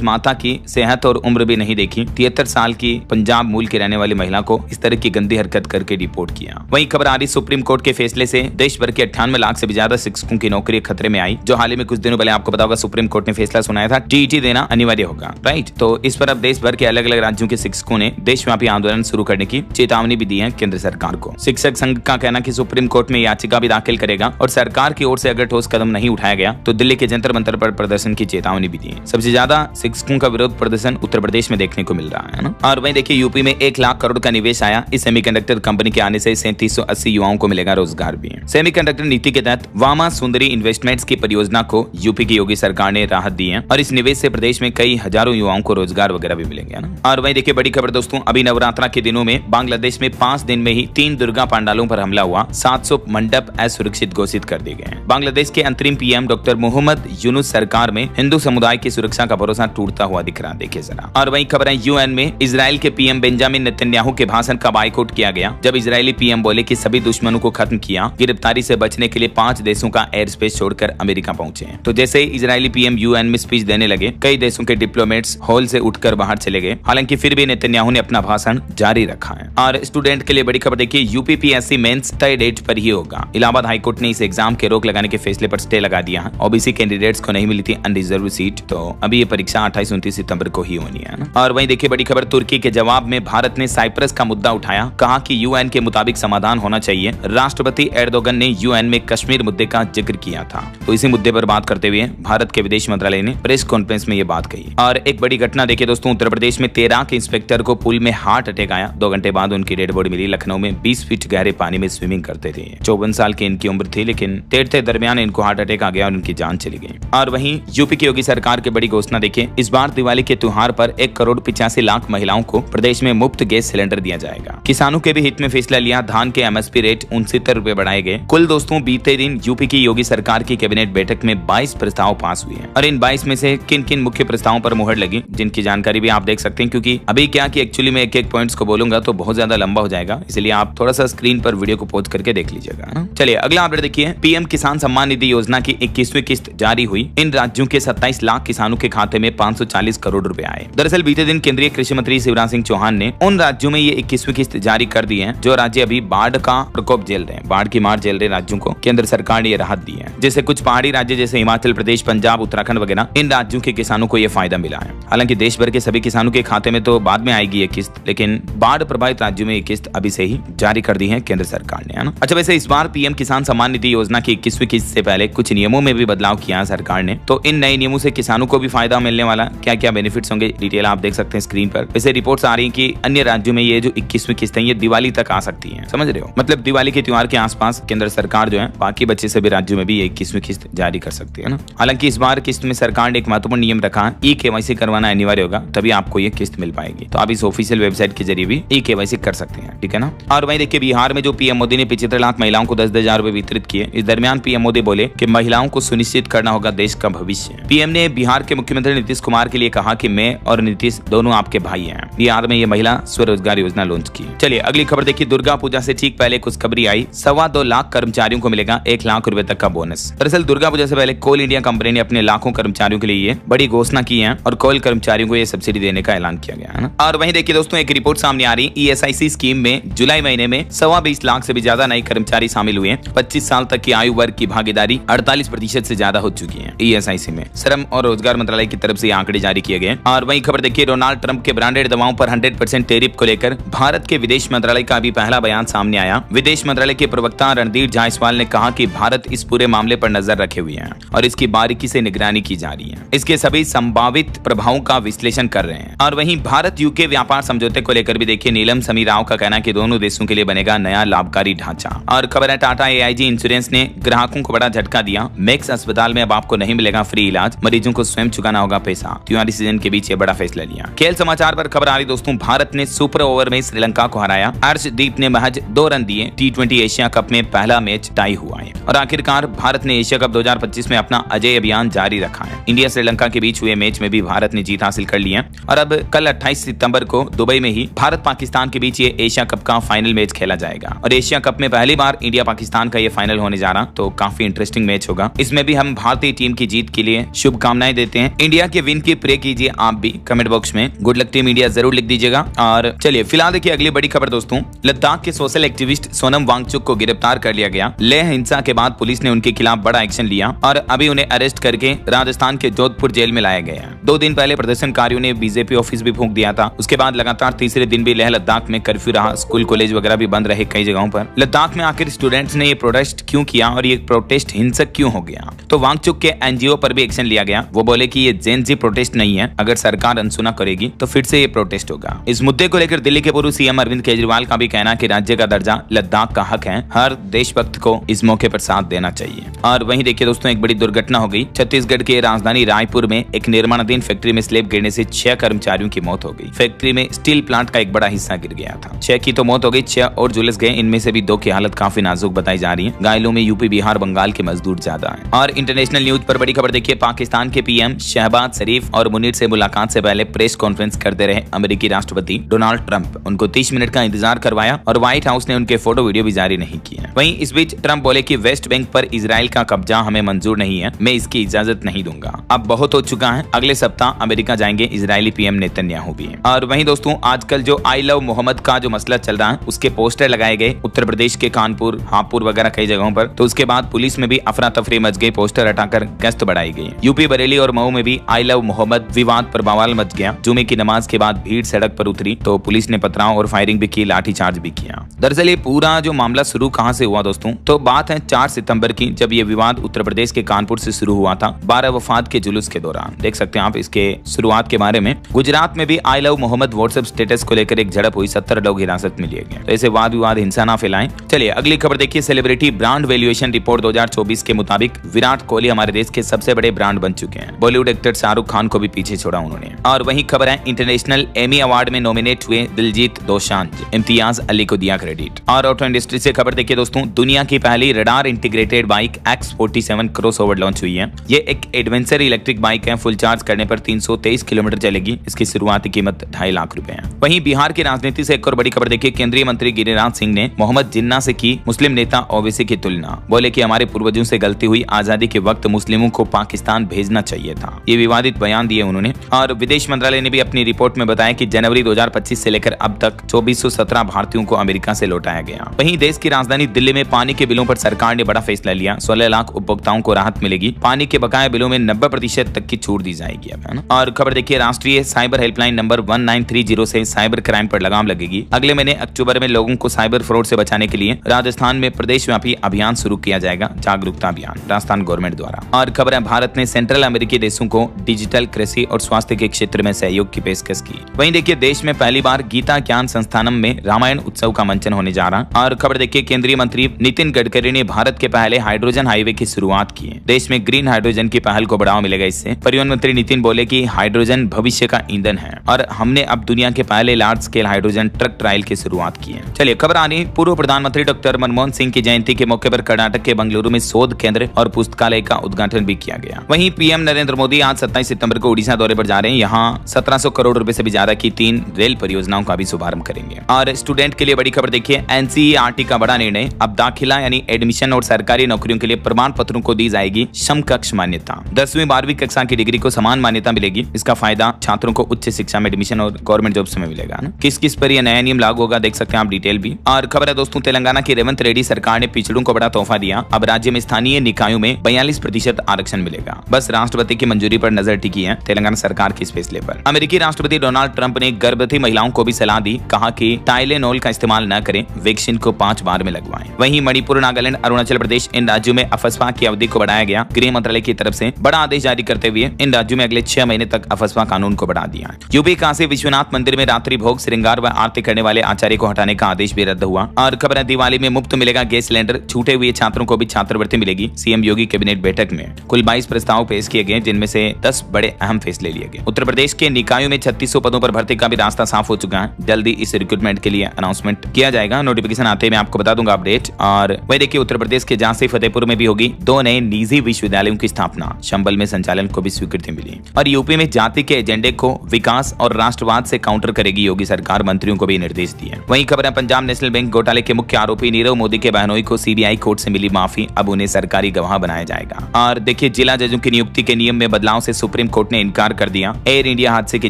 माता की सेहत और उम्र भी नहीं देखी। 73 साल की पंजाब मूल की रहने वाली महिला को इस तरह की गंदी हरकत करके डिपोर्ट किया। वहीं खबर आ रही, सुप्रीम कोर्ट के फैसले से देश भर के 98 लाख से भी ज्यादा शिक्षकों की नौकरी खतरे में आई, जो हाल ही में कुछ दिनों पहले आपको पता होगा सुप्रीम कोर्ट ने फैसला सुनाया था टीईटी देना अनिवार्य होगा, राइट। तो इस पर अब देश भर के अलग अलग राज्यों के शिक्षकों ने देशव्यापी आंदोलन शुरू करने की चेतावनी भी दी है केंद्र सरकार को। शिक्षक संघ का कहना कि सुप्रीम कोर्ट में याचिका भी दाखिल करेगा और सरकार की ओर से अगर ठोस कदम नहीं उठाया गया तो दिल्ली के जंतर मंतर पर प्रदर्शन की चेतावनी भी दी है। सबसे ज्यादा शिक्षकों का विरोध प्रदर्शन उत्तर प्रदेश में देखने को मिल रहा है ना। और वहीं देखिए यूपी में 1 लाख करोड़ का निवेश आया। इस सेमीकंडक्टर कंपनी के आने से 3780 युवाओं को मिलेगा रोजगार भी। सेमीकंडक्टर नीति के तहत वामा सुंदरी इन्वेस्टमेंट्स की परियोजना को यूपी की योगी सरकार ने राहत दी है और इस निवेश से प्रदेश में कई हजारों युवाओं को रोजगार वगैरह भी मिलेंगे ना। और वहीं देखिए बड़ी खबर दोस्तों, अभी नवरात्रा के दिनों में बांग्लादेश में 5 दिन में ही 3 दुर्गा पंडालों पर हमला हुआ। 700 मंडप असुरक्षित घोषित कर दिए गए। बांग्लादेश के अंतरिम पीएम डॉक्टर मोहम्मद यूनुस सरकार में हिंदू समुदाय की सुरक्षा का भरोसा टूटता हुआ दिख रहा, देखिए जरा। और वहीं खबर है यूएन में इजराइल के पीएम बेंजामिन नेतन्याहू के भाषण का बाइकआउट किया गया, जब इजरायली पीएम बोले कि सभी दुश्मनों को खत्म किया। गिरफ्तारी से बचने के लिए 5 देशों का एयर स्पेस छोड़कर अमेरिका पहुंचे। तो जैसे ही इजरायली पीएम यूएन में स्पीच देने लगे, कई देशों के डिप्लोमेट्स हॉल से उठकर बाहर चले गए। हालांकि फिर भी नेतन्याहू ने अपना भाषण जारी रखा है। और स्टूडेंट के लिए बड़ी खबर देखिए, यूपीपीएससी मेंस तय डेट पर ही होगा। इलाहाबाद हाईकोर्ट ने इस एग्जाम के रोक लगाने के फैसले पर स्टे लगा दिया है। ओबीसी कैंडिडेट्स को नहीं मिली थी अनरिजर्व सीट, तो अभी ये परीक्षा 28-29 सितंबर को ही होनी है ना। और वहीं देखिए बड़ी खबर, तुर्की के जवाब में भारत ने साइप्रस का मुद्दा उठाया, कहा कि यूएन के मुताबिक समाधान होना चाहिए। राष्ट्रपति एर्दोगन ने यूएन में कश्मीर मुद्दे का जिक्र किया था। तो इसी मुद्दे पर बात करते हुए भारत के विदेश मंत्रालय ने प्रेस कॉन्फ्रेंस में ये बात कही। और एक बड़ी घटना देखिए दोस्तों, उत्तर प्रदेश में 13 के इंस्पेक्टर को पुल में हार्ट अटैक आया। 2 घंटे बाद उनकी डेड बॉडी मिली। लखनऊ में 20 फीट गहरे पानी में स्विमिंग करते थे। 54 साल की इनकी उम्र थी, लेकिन तैरते दरमियान इनको हार्ट अटैक आ गया और उनकी जान चली गई। और वहीं यूपी की योगी सरकार की बड़ी घोषणा देखिए, इस बार दिवाली के त्योहार पर 1 करोड़ 85 लाख महिलाओं को प्रदेश में मुफ्त गैस सिलेंडर दिया जाएगा। किसानों के भी हित में फैसला लिया, धान के एमएसपी रेट 69 रुपए बढ़ाए गए। कुल दोस्तों बीते दिन यूपी की योगी सरकार की कैबिनेट बैठक में 22 प्रस्ताव पास हुए हैं और इन 22 में से किन किन मुख्य प्रस्तावों पर मुहर लगी, जिनकी जानकारी भी आप देख सकते हैं। क्योंकि अभी क्या कि एक्चुअली मैं एक पॉइंट्स को बोलूंगा तो बहुत ज्यादा लंबा हो जाएगा, इसलिए आप थोड़ा सा स्क्रीन पर वीडियो को पॉज करके देख लीजिएगा। चलिए अगला अपडेट देखिए, पीएम किसान सम्मान निधि योजना की 21वीं किस्त जारी हुई। इन राज्यों के 27 लाख किसानों के खाते में 540 करोड़ रुपए आए। दरअसल बीते दिन केंद्रीय कृषि मंत्री शिवराज सिंह चौहान ने उन राज्यों में ये 21वीं किस्त जारी कर दी है जो राज्य अभी बाढ़ का प्रकोप झेल रहे हैं। बाढ़ की मार झेल रहे राज्यों को केंद्र सरकार ने ये राहत दी है। जैसे कुछ पहाड़ी राज्य जैसे हिमाचल प्रदेश, पंजाब, उत्तराखंड वगैरह, इन राज्यों के किसानों को ये फायदा मिला है। हालांकि देश भर के सभी किसानों के खाते में तो बाद में आएगी ये किस्त, लेकिन बाढ़ प्रभावित राज्यों में ये किस्त अभी से ही जारी कर दी है केंद्र सरकार ने, है ना। अच्छा, वैसे इस बार पीएम किसान सम्मान निधि योजना की 21वीं किस्त से पहले कुछ नियमों में भी बदलाव किया है सरकार ने। तो इन नए नियमों से किसानों को भी फायदा मिलने वाला, क्या क्या बेनिफिट्स होंगे डिटेल आप देख सकते हैं स्क्रीन पर। वैसे रिपोर्ट्स आ रही है कि अन्य राज्यों में ये जो 21वीं किस्त है ये दिवाली तक आ सकती है, समझ रहे हो। मतलब दिवाली के त्योहार के आसपास केंद्र सरकार जो है बाकी बचे सभी राज्यों में भी ये 21वीं किस्त जारी कर सकती है ना। हालांकि इस बार किस्त में सरकार ने एक महत्वपूर्ण नियम रखा है, ई-केवाईसी करवाना अनिवार्य होगा, तभी आपको ये किस्त मिल पाएगी। तो आप इस ऑफिशियल वेबसाइट के जरिए भी ई-केवाईसी कर सकते हैं, ठीक है ना। और वहीं देखिए बिहार में जो पीएम मोदी ने 75 लाख महिलाओं को 10,000 रुपए वितरित किए। इस दरमियान पीएम मोदी बोले कि महिलाओं को सुनिश्चित करना होगा देश का भविष्य। पीएम ने बिहार के मुख्यमंत्री नीतीश कुमार के लिए कहा कि मैं और नीतीश दोनों आपके भाई हैं। बिहार में ये महिला स्वरोजगार योजना लॉन्च की। चलिए अगली खबर देखिए, दुर्गा पूजा से ठीक पहले खुशखबरी आई, 2.25 लाख कर्मचारियों को मिलेगा 1 लाख रुपए तक का बोनस। दरअसल दुर्गा पूजा से पहले कोल इंडिया कंपनी ने अपने लाखों कर्मचारियों के लिए बड़ी घोषणा की है और कोल कर्मचारियों को ये सब्सिडी देने का ऐलान किया गया है ना। और वहीं देखिए दोस्तों, एक रिपोर्ट सामने आ रही, ईएसआईसी स्कीम में जुलाई महीने में 20 लाख से भी ज्यादा नए कर्मचारी शामिल हुए। 25 साल तक की आयु वर्ग की भागीदारी 48% से ज्यादा हो चुकी है ईएसआईसी में। श्रम और रोजगार मंत्रालय की तरफ से ये आंकड़े जारी किए गए। और वहीं खबर देखिए, डोनाल्ड ट्रंप के ब्रांडेड दवाओं पर 100% टैरिफ को लेकर भारत के विदेश मंत्रालय का भी पहला बयान सामने आया। विदेश मंत्रालय के प्रवक्ता रणधीर जायसवाल ने कहा कि भारत इस पूरे मामले पर नजर रखे हुए हैं और इसकी बारीकी से निगरानी की जा रही है। इसके सभी संभावित प्रभावों का विश्लेषण कर रहे हैं। और वहीं भारत यूके व्यापार समझौते को लेकर भी देखिए, नीलम समी राव का कहना है कि दोनों देशों के लिए बनेगा नया लाभकारी ढांचा। और खबर है, टाटा एआईजी इंश्योरेंस ने ग्राहकों को बड़ा झटका दिया। मैक्स अस्पताल में अब आपको नहीं मिलेगा फ्री इलाज, मरीजों को स्वयं चुकाना होगा पैसा। त्योहारी सीजन के बीच ये बड़ा फैसला लिया। खेल समाचार पर खबर आ रही दोस्तों, भारत ने सुपर ओवर में श्रीलंका को हराया। अर्शदीप ने महज 2 रन दिए। T20 एशिया कप में पहला मैच टाई हुआ है और आखिरकार भारत ने एशिया कप 2025 में अपना अजय अभियान जारी रखा है। इंडिया श्रीलंका के बीच हुए मैच में भी भारत ने जीत हासिल कर ली है और अब कल 28 सितंबर को दुबई में ही भारत पाकिस्तान के बीच ये एशिया कप का फाइनल मैच खेला जाएगा। और एशिया कप में पहली बार इंडिया पाकिस्तान का ये फाइनल होने जा रहा, तो काफी इंटरेस्टिंग मैच होगा। इसमें भी हम भारतीय टीम की जीत के लिए शुभकामनाएं देते हैं। इंडिया के विन की प्रे कीजिए आप भी कमेंट बॉक्स में, गुड लक टीम इंडिया जरूर लिख दीजिएगा। और चलिए फिलहाल देखिए अगली बड़ी खबर दोस्तों, लद्दाख के सोशल एक्टिविस्ट सोनम वांगचुक को गिरफ्तार कर लिया गया। लेह हिंसा के बाद पुलिस ने उनके खिलाफ बड़ा एक्शन लिया और अभी उन्हें अरेस्ट करके राजस्थान के जोधपुर जेल में लाया गया। 2 दिन पहले प्रदर्शनकारियों ने बीजेपी ऑफिस भी फूंक दिया था। उसके बाद लगातार तीसरे दिन भी लेह लद्दाख में कर्फ्यू रहा, स्कूल कॉलेज वगैरह भी बंद रहे कई जगहों पर। लद्दाख में आखिर स्टूडेंट्स ने ये प्रोटेस्ट क्यों किया और ये प्रोटेस्ट हिंसक क्यों हो गया? तो वांगचुक के एनजीओ पर भी एक्शन लिया गया। वो बोले कि ये जेन जी प्रोटेस्ट नहीं है, अगर सरकार अनसुना करेगी तो फिर से ये प्रोटेस्ट होगा। इस मुद्दे को लेकर दिल्ली के पूर्व सीएम अरविंद केजरीवाल का भी कहना कि राज्य का दर्जा लद्दाख का हक है, हर देशभक्त को इस मौके पर साथ देना चाहिए। और वहीं देखिए दोस्तों, एक बड़ी दुर्घटना हो गई। छत्तीसगढ़ के राजधानी रायपुर में एक निर्माणाधीन फैक्ट्री में स्लैब गिरने से 6 कर्मचारियों की मौत हो गई। फैक्ट्री में स्टील प्लांट का एक बड़ा हिस्सा गिर गया था। 6 की तो मौत हो गई, 6 और झुलस गए। इनमें से भी 2 की हालत काफी नाजुक बताई जा रही है। घायलों में यूपी, बिहार, बंगाल के मजदूर ज्यादा हैं। और इंटरनेशनल न्यूज पर बड़ी खबर देखिए, पाकिस्तान के पीएम शहबाज शरीफ और मुनीर से मुलाकात से पहले प्रेस कॉन्फ्रेंस करते रहे अमेरिकी राष्ट्रपति डोनाल्ड ट्रंप। उनको 30 मिनट का इंतजार करवाया और व्हाइट हाउस ने उनके फोटो वीडियो भी जारी नहीं किए। वहीं इस बीच ट्रंप बोले कि वेस्ट बैंक पर इजराइल का कब्जा हमें मंजूर नहीं है, मैं इसकी इजाजत नहीं दूंगा। अब बहुत हो चुका है, अगले सप्ताह अमेरिका जाएंगे इजरायली पीएम नेतन्याहू भी। और वहीं दोस्तों, आजकल जो आई लव मोहम्मद का जो मसला चल रहा है, उसके पोस्टर लगाए गए उत्तर प्रदेश के कानपुर, हापुड़ वगैरह कई जगहों पर। तो उसके बाद पुलिस में भी अफरा तफरी मच गई, पोस्टर हटाकर गश्त बढ़ाई गई। यूपी, बरेली और मऊ में भी आई लव मोहम्मद विवाद पर बवाल मच गया। जुमे की नमाज के बाद भीड़ सड़क पर उतरी तो पुलिस ने पथराव और फायरिंग भी की, लाठीचार्ज भी किया। दरअसल ये पूरा जो मामला शुरू कहां से हुआ दोस्तों, तो बात है 4 सितंबर की, जब ये विवाद उत्तर प्रदेश के कानपुर से शुरू हुआ था 12 वफात के जुलूस के दौरान। देख सकते हैं आप इसके शुरुआत के बारे में। गुजरात में भी I love Mohammad WhatsApp status को लेकर एक झड़प हुई, 70 लोग हिरासत में लिए गए। तो ऐसे वाद विवाद हिंसा ना फैलाएं। चलिए अगली खबर देखिए, सेलिब्रिटी ब्रांड वैल्यूएशन रिपोर्ट 2024 के मुताबिक विराट कोहली हमारे देश के सबसे बड़े ब्रांड बन चुके हैं। बॉलीवुड एक्टर शाहरुख खान को भी पीछे छोड़ा उन्होंने। और वही खबर है, इंटरनेशनल एमी अवार्ड में नॉमिनेट हुए दिलजीत दोसांझ, इम्तियाज अली को दिया क्रेडिट। और ऑटो इंडस्ट्री से खबर देखिए दोस्तों, दुनिया की पहली radar integrated bike X47 crossover launch हुई है। ये एक एडवेंचर इलेक्ट्रिक बाइक है, फुल चार्ज करने पर 323 किलोमीटर चलेगी। इसकी शुरुआती कीमत 2.5 लाख रुपए है। वहीं बिहार की राजनीति से एक और बड़ी खबर देखिए, केंद्रीय मंत्री गिरिराज सिंह ने मोहम्मद जिन्ना से की मुस्लिम नेता ओवैसी की तुलना। बोले कि हमारे पूर्वजों से गलती हुई, आजादी के वक्त मुस्लिमों को पाकिस्तान भेजना चाहिए था। ये विवादित बयान दिए उन्होंने। और विदेश मंत्रालय ने भी अपनी रिपोर्ट में बताया कि जनवरी 2025 से लेकर अब तक 2417 भारतीयों को अमेरिका से लौटाया गया। वहीं देश की राजधानी दिल्ली में पानी के बिलों पर सरकार ने बड़ा फैसला लिया। 16 लाख उपभोक्ताओं को राहत मिलेगी। पानी के बकाया बिलों में 90% तक की छूट दी जाएगी। और खबर देखिए, राष्ट्रीय साइबर हेल्पलाइन नंबर 1930 से साइबर क्राइम पर लगाम लगेगी। अगले महीने अक्टूबर में लोगों को साइबर फ्रॉड से बचाने के लिए राजस्थान में प्रदेश व्यापी अभियान शुरू किया जाएगा, जागरूकता अभियान राजस्थान गवर्नमेंट द्वारा। और खबर है, भारत ने सेंट्रल अमेरिकी देशों को डिजिटल, कृषि और स्वास्थ्य के क्षेत्र में सहयोग की पेशकश की। वहीं देखिए, देश में पहली बार गीता ज्ञान संस्थानम में रामायण उत्सव का मंचन होने जा रहा। और खबर देखिए, केंद्रीय मंत्री नितिन गडकरी ने भारत के पहले हाइड्रोजन हाईवे की शुरुआत की है। देश में ग्रीन हाइड्रोजन की पहल को बढ़ावा मिलेगा इससे। परिवहन मंत्री नितिन बोले कि हाइड्रोजन भविष्य का ईंधन है और हमने अब दुनिया के पहले large scale hydrogen truck trial की शुरुआत की है। चलिए खबर आ रही, पूर्व प्रधानमंत्री डॉक्टर मनमोहन सिंह की जयंती के मौके पर कर्नाटक के बंगलुरु में शोध केंद्र और पुस्तकालय का उद्घाटन भी किया गया। वहीं पीएम नरेंद्र मोदी आज 27 सितंबर को उड़ीसा दौरे पर जा रहे हैं। यहाँ 1700 करोड़ रुपए से भी ज्यादा की 3 रेल परियोजनाओं का भी शुभारंभ करेंगे। और स्टूडेंट के लिए बड़ी खबर देखिए, एनसीईआरटी का बड़ा निर्णय, अब दाखिला यानी एडमिशन और सरकारी नौकरियों के लिए प्रमाण पत्रों को दी जाएगी समकक्ष मान्यता। 10वीं 12वीं कक्षा की डिग्री को समान मान्यता मिलेगी। इसका फायदा छात्रों को उच्च शिक्षा में एडमिशन और गवर्नमेंट जॉब्स में मिलेगा। किस किस पर यह नया नियम लागू होगा देख सकते हैं आप डिटेल भी। और खबर है दोस्तों, तेलंगाना की रेवंत रेड्डी सरकार ने पिछड़ों को बड़ा तोहफा दिया। अब राज्य में स्थानीय निकायों में 42% आरक्षण मिलेगा। बस राष्ट्रपति की मंजूरी पर नजर टिकी है तेलंगाना सरकार के इस फैसले पर। अमेरिकी राष्ट्रपति डोनाल्ड ट्रंप ने गर्भवती महिलाओं को भी सलाह दी, कहा कि टाइलेनॉल का इस्तेमाल न करें, वैक्सीन को 5 बार में लगवाएं। वहीं मणिपुर, नागालैंड, अरुणाचल प्रदेश, इन राज्यों में अफस्पा की अवधि को बढ़ाया गया। गृह मंत्रालय की तरफ से बड़ा आदेश जारी करते हुए इन राज्यों में अगले 6 महीने तक अफस्पा कानून को बढ़ा दिया। यूपी काशी विश्वनाथ मंदिर में रात्रि भोग, श्रृंगार व आरती करने वाले आचार्य को हटाने का आदेश भी रद्द हुआ। और खबर है, दिवाली में मुफ्त मिलेगा गैस सिलेंडर, छूटे हुए छात्रों को भी छात्रवृत्ति मिलेगी। सीएम योगी कैबिनेट बैठक में कुल 22 प्रस्ताव पेश किए गए, जिनमें से 10 बड़े अहम फैसले लिए गए। उत्तर प्रदेश के निकायों में 3600 पदों पर भर्ती का भी रास्ता साफ हो चुका है। जल्दी इस रिक्रूटमेंट के लिए अनाउंसमेंट किया जाएगा। नोटिफिकेशन आते ही मैं आपको बता दूंगा अपडेट। और वही देखिए, उत्तर प्रदेश के झांसी फतेहपुर में भी होगी 2 नए निजी विश्वविद्यालयों की स्थापना। संबल में संचालन को भी स्वीकृति मिली। और यूपी में जाति के एजेंडे को विकास और राष्ट्रवाद से काउंटर करेगी योगी सरकार, मंत्रियों को भी निर्देश दिए। वहीं खबर है, पंजाब नेशनल बैंक घोटाले के मुख्य आरोपी नीरव मोदी के बहनोई को सीबीआई कोर्ट से मिली माफी, अब उन्हें सरकारी गवाह बनाया जाएगा। और देखिए, जिला जजों की नियुक्ति के नियम में बदलाव से सुप्रीम कोर्ट ने इनकार कर दिया। एयर इंडिया हादसे की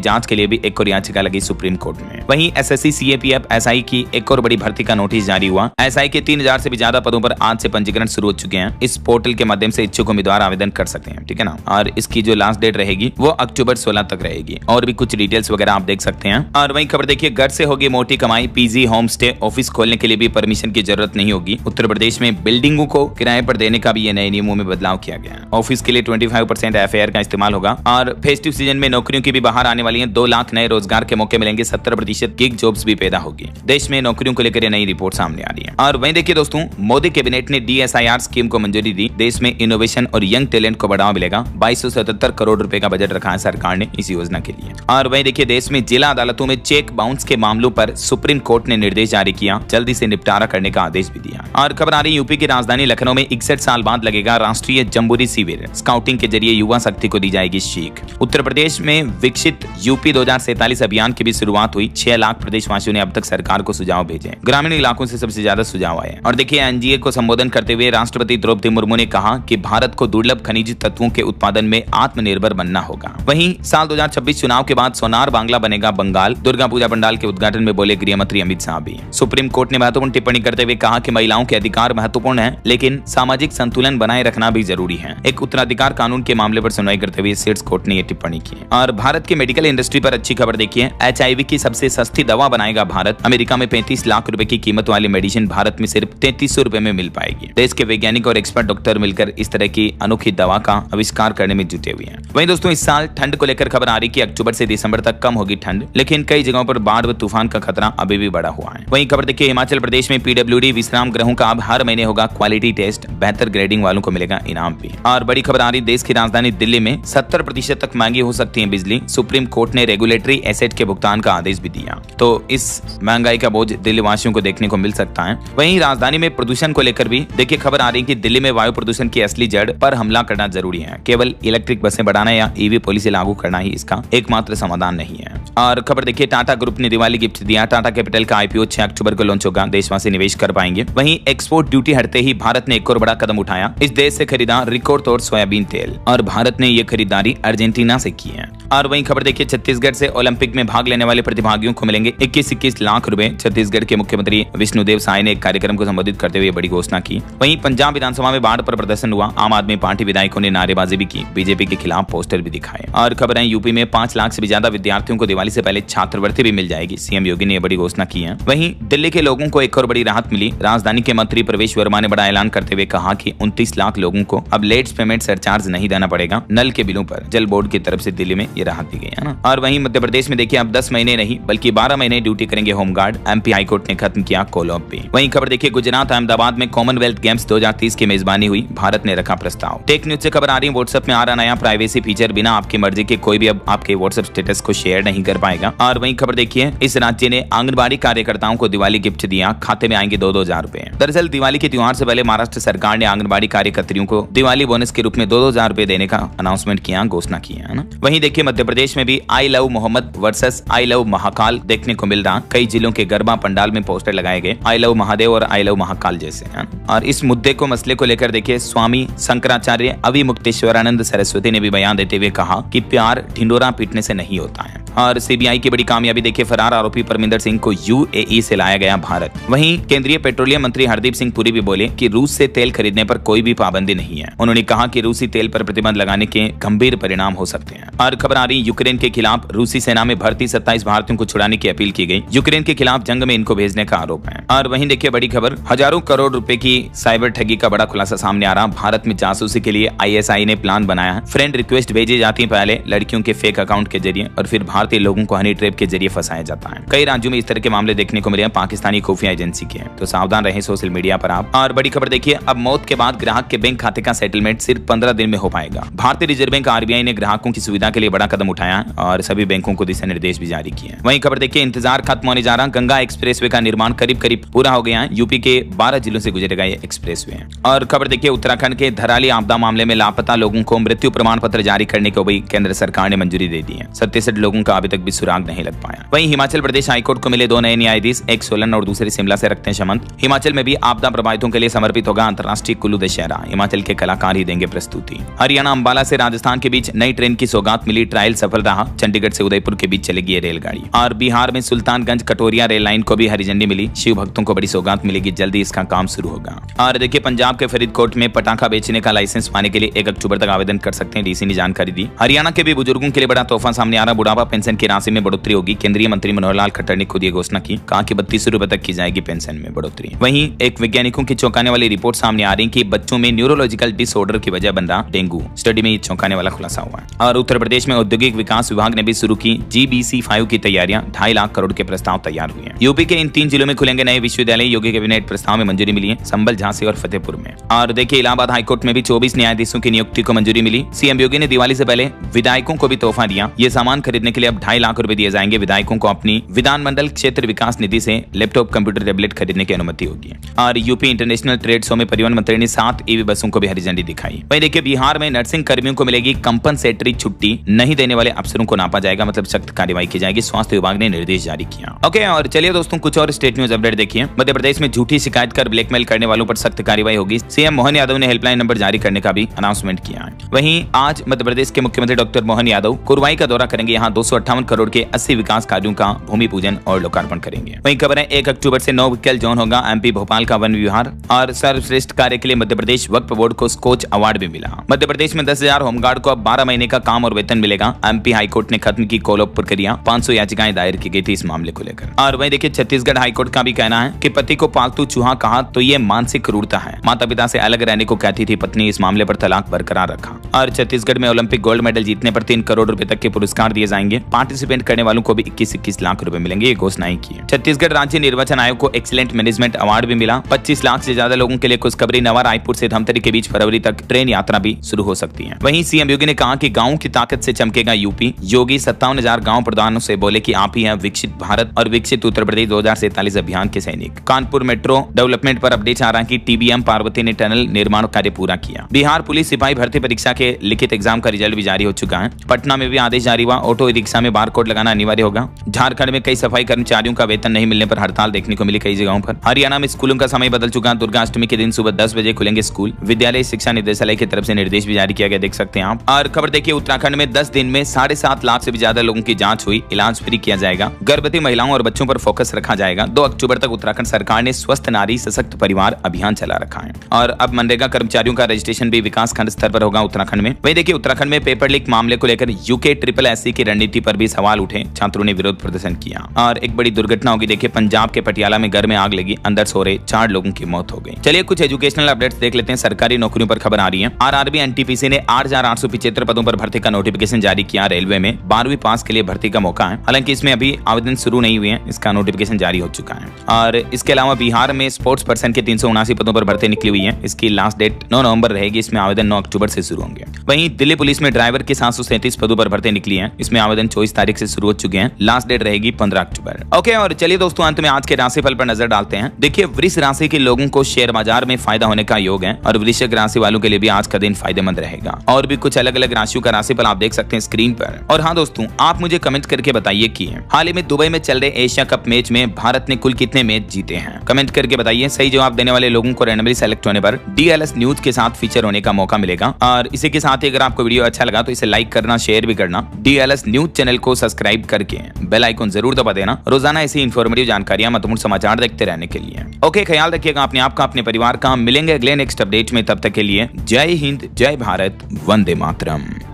जांच के लिए भी एक और याचिका लगी सुप्रीम कोर्ट में। वहीं एसएससी सीएपीएफ एसआई की एक और बड़ी भर्ती का नोटिस जारी हुआ। एसआई के 3000 से भी ज्यादा पदों पर आज से पंजीकरण शुरू हो चुके हैं। इस पोर्टल के माध्यम से इच्छुक उम्मीदवार आवेदन कर सकते हैं, ठीक है ना। और इसकी जो लास्ट डेट रहेगी वो अक्टूबर 16 तक रहेगी। और भी कुछ डिटेल्स वगैरह आप देख सकते हैं। और वहीं खबर देखिए, घर से होगी मोटी कमाई, पीजी, होम स्टे, ऑफिस खोलने के लिए भी परमिशन की जरूरत नहीं होगी। उत्तर प्रदेश में बिल्डिंगों को किराए पर देने का भी ये नए नियमों में बदलाव किया गया है। ऑफिस के लिए 25% FAR का इस्तेमाल होगा। और फेस्टिव सीजन में नौकरियों की भी बाहर आने वाली है। 2 लाख नए रोजगार के मौके मिलेंगे। 70% गिग जॉब्स भी पैदा होगी। देश में नौकरियों को लेकर नई रिपोर्ट सामने आ रही है। और वहीं देखिए दोस्तों, मोदी कैबिनेट ने DSIR स्कीम को मंजूरी दी। देश में इनोवेशन और यंग टैलेंट को बढ़ावा मिलेगा। 2277 करोड़ रुपए का बजट रखा है सरकार ने इस योजना के लिए। और वहीं देखिए, देश में जिला अदालतों में चेक बाउंस के मामलों पर सुप्रीम कोर्ट ने निर्देश जारी किया। जल्दी से निपटारा करने का आदेश भी दिया। और खबर आ रही, यूपी की राजधानी लखनऊ में 61 साल बाद लगेगा राष्ट्रीय जम्बूरी शिविर। स्काउटिंग के जरिए युवा शक्ति को दी जाएगी सीख। उत्तर प्रदेश में विकसित यूपी 2047 अभियान की भी शुरुआत हुई। 6 लाख प्रदेशवासियों ने अब तक सरकार को सुझाव भेजे। ग्रामीण इलाकों से सबसे ज्यादा सुझाव आए। और देखिए, एनजीए को संबोधन करते हुए राष्ट्रपति द्रौपदी मुर्मू ने कहा कि भारत को दुर्लभ खनिज तत्वों के उत्पादन में आत्मनिर्भर बनना होगा। वहीं साल 2026 चुनाव के बाद सोनार बांग्ला बनेगा बंगाल। दुर्गा पूजा पंडाल के उद्घाटन में बोले गृह मंत्री अमित शाह भी। सुप्रीम कोर्ट ने महत्वपूर्ण टिप्पणी करते हुए कहा कि महिलाओं के अधिकार महत्वपूर्ण है, लेकिन सामाजिक संतुलन बनाए रखना भी जरूरी है। एक उत्तराधिकार कानून के मामले पर सुनवाई करते हुए शीर्ष कोर्ट ने यह टिप्पणी की। और भारत की मेडिकल इंडस्ट्री पर अच्छी खबर देखिए, HIV की सबसे सस्ती दवा बनाएगा भारत। अमेरिका में 35 लाख रुपए की कीमत वाली मेडिसिन भारत में सिर्फ 3300 रुपए में मिल पाएगी। देश के वैज्ञानिक और एक्सपर्ट डॉक्टर मिलकर इस तरह की अनोखी दवा का आविष्कार करने में जुटे हुए हैं। वहीं दोस्तों, इस साल ठंड को लेकर खबर आ रही कि अक्टूबर से दिसंबर तक कम होगी ठंड, लेकिन कई जगहों पर बाढ़ व तूफान का खतरा अभी भी बढ़ा हुआ है। वहीं खबर देखिए, हिमाचल प्रदेश में PWD विश्राम गृहों का अब हर महीने होगा क्वालिटी टेस्ट। बेहतर ग्रेडिंग वालों को मिलेगा इनाम भी। और बड़ी खबर आ रही, देश की राजधानी दिल्ली में 70% तक महंगी हो सकती है बिजली। सुप्रीम कोर्ट ने रेगुलेटरी एसेट के भुगतान का आदेश भी दिया। तो इस महंगाई का बोझ दिल्ली वासियों को देखने को मिल सकता है। वहीं राजधानी में प्रदूषण को लेकर भी देखिए खबर आ रही कि दिल्ली में वायु प्रदूषण की असली जड़ पर हमला करना जरूरी है। केवल इलेक्ट्रिक बसें बढ़ाना या EV पॉलिसी लागू करना ही इसका एकमात्र समाधान नहीं है। और खबर देखिए, टाटा ग्रुप ने दिवाली गिफ्ट दिया। टाटा कैपिटल का IPO 6 अक्टूबर को लॉन्च होगा। देशवासी निवेश कर पाएंगे। वहीं एक्सपोर्ट ड्यूटी हटते ही भारत ने एक और बड़ा कदम उठाया। इस देश से खरीदा रिकॉर्ड तोड़ सोयाबीन तेल और भारत ने यह खरीदारी अर्जेंटीना से की है। और वहीं खबर देखिए, छत्तीसगढ़ से ओलंपिक में भाग लेने वाले प्रतिभागियों को मिलेंगे 21-21 लाख रुपए। छत्तीसगढ़ के मुख्यमंत्री विष्णुदेव साय ने एक कार्यक्रम को संबोधित करते हुए बड़ी घोषणा की। वहीं पंजाब विधानसभा में बाढ़ पर प्रदर्शन हुआ। आम आदमी पार्टी विधायकों ने नारेबाजी भी की। बीजेपी के खिलाफ पोस्टर भी दिखाए। और खबर है, यूपी में 5 लाख से भी ज्यादा विद्यार्थियों को दिवाली से पहले छात्रवृत्ति भी मिल जाएगी। सीएम योगी ने बड़ी घोषणा की है। वहीं दिल्ली के लोगों को एक और बड़ी राहत मिली। राजधानी के मंत्री प्रवेश वर्मा ने बड़ा ऐलान करते हुए कहा कि 29 लाख लोगों को अब लेट पेमेंट सरचार्ज नहीं देना पड़ेगा नल के बिलों पर। जल बोर्ड की तरफ से दिल्ली में ये राहत दी गई है ना। और वहीं मध्य प्रदेश में देखिए, अब 10 महीने नहीं बल्कि 12 महीने ड्यूटी करेंगे होमगार्ड। MP हाई कोर्ट ने खत्म किया कॉल-ऑफ भी। वहीं खबर देखिए, गुजरात अहमदाबाद में कॉमनवेल्थ गेम्स 2030 की मेजबानी हुई। भारत ने रखा प्रस्ताव। टेक न्यूज से खबर आ रही है, व्हाट्सएप में आ रहा नया प्राइवेसी फीचर। बिना आपकी मर्जी के कोई भी अब आपके व्हाट्सएप स्टेटस को शेयर नहीं कर पाएगा। और वहीं खबर देखिए, इस राज्य ने आंगनबाड़ी कार्यकर्ताओं को दिवाली गिफ्ट दिया। खाते में आएंगे 2-2 हजार रुपए। दरअसल दिवाली के त्योहार से पहले महाराष्ट्र सरकार ने आंगनबाड़ी कार्यकर्तियों को दिवाली बोनस के रूप में 2-2 हजार रुपए देने का अनाउंसमेंट किया, घोषणा की है ना। वहीं देखिए, मध्य प्रदेश में भी I love Mohammad versus I love Mahakal देखने को मिल रहा। कई जिलों के गरबा पंडाल में पोस्टर लगाए गए आई लव महादेव और आई लव महाकाल जैसे। और इस मुद्दे को मसले को लेकर देखिए, स्वामी शंकराचार्य अविमुक्तेश्वरानंद सरस्वती ने भी बयान देते हुए कहा कि प्यार ढिंडोरा पीटने से नहीं होता है। और सीबीआई की बड़ी कामयाबी देखिए, फरार आरोपी परमिंदर सिंह को UAE से लाया गया भारत। वहीं केंद्रीय पेट्रोलियम मंत्री हरदीप सिंह पुरी भी बोले कि रूस से तेल खरीदने पर कोई भी पाबंदी नहीं है। उन्होंने कहा कि रूसी तेल पर प्रतिबंध लगाने के गंभीर परिणाम हो सकते हैं। और खबर आ रही, यूक्रेन के खिलाफ रूसी सेना में भर्ती 27 भारतीयों को छुड़ाने की अपील की गई। यूक्रेन के खिलाफ जंग में इनको भेजने का आरोप है। और वहीं देखिए, बड़ी खबर, हजारों करोड़ रुपए की साइबर ठगी का बड़ा खुलासा सामने आ रहा। भारत में जासूसी के लिए ISI ने प्लान बनाया है। फ्रेंड रिक्वेस्ट भेजी जाती है पहले लड़कियों के फेक अकाउंट के जरिए और फिर भारतीय लोगों को हनी ट्रैप के जरिए फंसाया जाता है। कई राज्यों में इस तरह के मामले देखने को मिले हैं। पाकिस्तानी खुफिया एजेंसी के हैं, तो सावधान रहें सोशल मीडिया पर आप। और बड़ी खबर देखिए, अब मौत के बाद ग्राहक के बैंक खाते का सेटलमेंट सिर्फ 15 दिन में हो पाएगा। भारतीय रिजर्व बैंक RBI ने ग्राहकों की सुविधा के लिए बड़ा कदम उठाया है और सभी बैंकों को दिशा निर्देश भी जारी किए। वहीं खबर देखिए, इंतजार खत्म होने जा रहा। गंगा एक्सप्रेसवे का निर्माण करीब करीब पूरा हो गया है। यूपी के 12 जिलों से गुजरेगा ये एक्सप्रेसवे। और खबर देखिए, उत्तराखंड के धराली आपदा मामले में लापता लोगों को मृत्यु प्रमाण पत्र जारी करने को भी केंद्र सरकार ने मंजूरी दे दी है। 67 लोगों का अभी तक भी सुराग नहीं लग पाया। वहीं हिमाचल प्रदेश हाईकोर्ट को मिले 2 नए न्यायाधीश, एक सोलन और दूसरे शिमला से रखते हैं संबंध। हिमाचल में भी आपदा प्रभावितों के लिए समर्पित होगा अंतर्राष्ट्रीय कुल्लू दशहरा, हिमाचल के कलाकार ही देंगे प्रस्तुति। हरियाणा अंबाला से राजस्थान के बीच नई ट्रेन की सौगात मिली, ट्रायल सफल रहा, चंडीगढ़ से उदयपुर के बीच चलेगी ये रेलगाड़ी। और बिहार में सुल्तानगंज कटोरिया रेल लाइन को भी हरी झंडी मिली, शिव भक्तों को बड़ी सौगात मिलेगी, जल्दी इसका काम शुरू होगा। और देखिए पंजाब के फरीदकोट में पटाखा बेचने का लाइसेंस पाने के लिए 1 अक्टूबर तक आवेदन कर सकते हैं, डीसी ने जानकारी दी। हरियाणा के भी बुजुर्गों के लिए बड़ा तोहफा सामने आ रहा, बुढ़ापा पेंशन की राशि में बढ़ोतरी होगी। केंद्रीय मंत्री मनोहर लाल खट्टर ने खुद ये घोषणा की, कहा कि 3200 रुपए तक की जाएगी पेंशन में बढ़ोतरी। वहीं एक वैज्ञानिकों की चौंकाने वाली रिपोर्ट सामने आ रही कि बच्चों में न्यूरोलॉजिकल डिसऑर्डर की वजह बन रहा डेंगू, स्टडी में ये चौंकाने वाला खुलासा हुआ है। और उत्तर प्रदेश में औद्योगिक विकास विभाग ने भी शुरू की GBC5 की तैयारियां, 2.5 लाख करोड़ के प्रस्ताव तैयार हुए हैं। यूपी के इन 3 जिलों में खुलेंगे नए विश्वविद्यालय, योगी कैबिनेट प्रस्ताव में मंजूरी मिली है, संभल, झांसी और फतेहपुर में। और देखिए इलाहाबाद हाईकोर्ट में भी 24 न्यायाधीशों की नियुक्ति को मंजूरी मिली। सीएम योगी ने दिवाली से पहले विधायकों को भी तोहफा दिया, ये सामान खरीदने के लिए अब 2.5 लाख रुपए दिए जाएंगे। विधायकों को अपनी विधानमंडल क्षेत्र विकास निधि से लैपटॉप, कंप्यूटर, टैबलेट खरीदने की अनुमति होगी। और यूपी इंटरनेशनल ट्रेड शो में परिवहन मंत्री ने 7 ईवी बसों को भी हरी झंडी दिखाई। वहीं देखिए बिहार में नर्सिंग कर्मियों को मिलेगी कंपनसेटरी छुट्टी, नहीं देने वाले अफसरों को नापा जाएगा, मतलब सख्त कार्रवाई की जाएगी, स्वास्थ्य विभाग ने निर्देश जारी किया। ओके, और चलिए दोस्तों कुछ और स्टेट न्यूज अपडेट देखिए। मध्य प्रदेश में झूठी शिकायत कर ब्लैकमेल करने वालों पर सख्त कार्रवाई होगी, सीएम मोहन यादव ने हेल्पलाइन नंबर जारी करने का भी अनाउंसमेंट किया है। वहीं आज मध्य प्रदेश के मुख्यमंत्री डॉक्टर मोहन यादव कुरवाई का दौरा करेंगे, यहाँ 258 करोड़ के 80 विकास कार्यों का भूमि पूजन और लोकार्पण करेंगे। वहीं खबर है 1 अक्टूबर से 9 व्हीकल जोन होगा एमपी भोपाल का वन विहार। और सर्वश्रेष्ठ कार्य के लिए मध्य प्रदेश वक्फ बोर्ड को स्कोच अवार्ड भी मिला। मध्य प्रदेश में 10,000 होमगार्ड को अब 12 महीने का काम और वेतन मिलेगा। एमपी हाईकोर्ट ने खत्म की कोलोप प्रक्रिया, 500 याचिकाएं दायर की गई थी इस मामले को लेकर। और वहीं देखिए छत्तीसगढ़ हाईकोर्ट का भी कहना है कि पति को पालतू चूहा कहा तो ये मानसिक क्रूरता है, माता पिता से अलग रहने को कहती थी पत्नी, इस मामले पर तलाक बरकरार रखा। और छत्तीसगढ़ में ओलंपिक गोल्ड मेडल जीतने पर 3 करोड़ रुपए तक के पुरस्कार दिए जाएंगे, पार्टिसिपेट करने वालों को भी 21-21 लाख रुपए मिलेंगे, ये घोषणाएं की है। छत्तीसगढ़ राज्य निर्वाचन आयोग को एक्सीलेंट मैनेजमेंट अवार्ड भी मिला। 25 लाख से ज्यादा लोगों के लिए खुशखबरी, नवा रायपुर से धमतरी के बीच फरवरी तक ट्रेन यात्रा भी शुरू हो सकती है। वहीं सीएम योगी ने कहा कि गाँव की ताकत से चमकेगा यूपी। योगी 57,000 गाँव प्रधानों से बोले कि आप ही हैं विकसित भारत और विकसित उत्तर प्रदेश 2047 अभियान के सैनिक। कानपुर मेट्रो डेवलपमेंट पर अपडेट आ रहा है कि TBM पार्वती ने टनल निर्माण कार्य पूरा किया। बिहार पुलिस सिपाही भर्ती परीक्षा के लिखित एग्जाम का रिजल्ट भी जारी हो चुका है। पटना में भी आदेश जारी हुआ, ऑटो रिक्शा में बारकोड लगाना अनिवार्य होगा। झारखंड में कई सफाई कर्मचारियों का वेतन नहीं मिलने पर हड़ताल देखने को मिली कई जगहों पर। हरियाणा में स्कूलों का समय बदल चुका, दुर्गाष्टमी के दिन सुबह 10 बजे खुलेंगे स्कूल। विद्यालय शिक्षा निदेशालय की तरफ से निर्देश भी जारी किया गया, देख सकते हैं आप। और खबर देखिए उत्तराखंड में 10 दिन में 7.5 लाख से भी ज्यादा लोगों की जांच हुई, इलाज फ्री किया जाएगा। गर्भवती महिलाओं और बच्चों पर फोकस रखा जाएगा। 2 अक्टूबर तक उत्तराखंड सरकार ने स्वस्थ नारी सशक्त परिवार अभियान चला रखा है। और अब मनरेगा कर्मचारियों का रजिस्ट्रेशन भी विकास खंड स्तर पर होगा उत्तराखंड में। वहीं देखिए उत्तराखंड में पेपर लीक मामले को लेकर यूके SSSC की रणनीति पर भी सवाल उठे, छात्रों ने विरोध प्रदर्शन किया। और एक बड़ी दुर्घटना होगी, देखिए पंजाब के पटियाला में घर में आग लगी, अंदर सो रहे 4 लोगों की मौत हो गई। चलिए कुछ एजुकेशनल अपडेट्स देख लेते हैं। सरकारी नौकरियों पर खबर आ रही है। RRB NTPC ने 8,875 पदों पर भर्ती का नोटिफिकेशन जारी किया। रेलवे में 12वीं पास के लिए भर्ती का मौका है, हालांकि इसमें अभी आवेदन शुरू नहीं हुए हैं, इसका नोटिफिकेशन जारी हो चुका है। और इसके अलावा बिहार में स्पोर्ट्स पर्सन के 379 पदों पर भर्ती निकली हुई है, इसकी लास्ट डेट 9 नवंबर रहेगी, इसमें आवेदन 9 अक्टूबर से शुरू होंगे। वहीं दिल्ली पुलिस में ड्राइवर के 737 पदों पर भर्ती निकली है, इसमें आवेदन 24 तारीख से शुरू हो चुके हैं, लास्ट डेट रहेगी 15 अक्टूबर। ओके, और चलिए दोस्तों अंत में आज के राशिफल पर नजर डालते हैं। देखिए वृष राशि के लोगों को शेयर बाजार में फायदा होने का योग है और वृश्चिक राशि वालों के लिए भी आज का दिन फायदेमंद रहेगा। और भी कुछ अलग अलग राशियों का राशिफल आप देख सकते हैं स्क्रीन पर। और हाँ दोस्तों, आप मुझे कमेंट करके बताइए कि हाल ही में दुबई में चल रहे एशिया कप मैच में भारत ने कुल कितने मैच जीते हैं, कमेंट करके बताइए। सही जवाब देने वाले लोगों को रैंडमली सेलेक्ट होने पर DLS न्यूज के साथ फीचर होने का मौका मिलेगा। और इसी के साथ ही अगर आपको वीडियो अच्छा लगा तो इसे लाइक करना, शेयर भी करना, DLS न्यूज चैनल को सब्सक्राइब करके बेल आइकन जरूर दबा देना, रोजाना ऐसी इंफॉर्मेटिव जानकारियां, महत्वपूर्ण समाचार देखते रहने के लिए। ओके, ख्याल रखिएगा अपने आप का, अपने परिवार का। मिलेंगे अगले नेक्स्ट अपडेट में, तब तक के लिए जय हिंद, जय भारत, वंदे मातरम।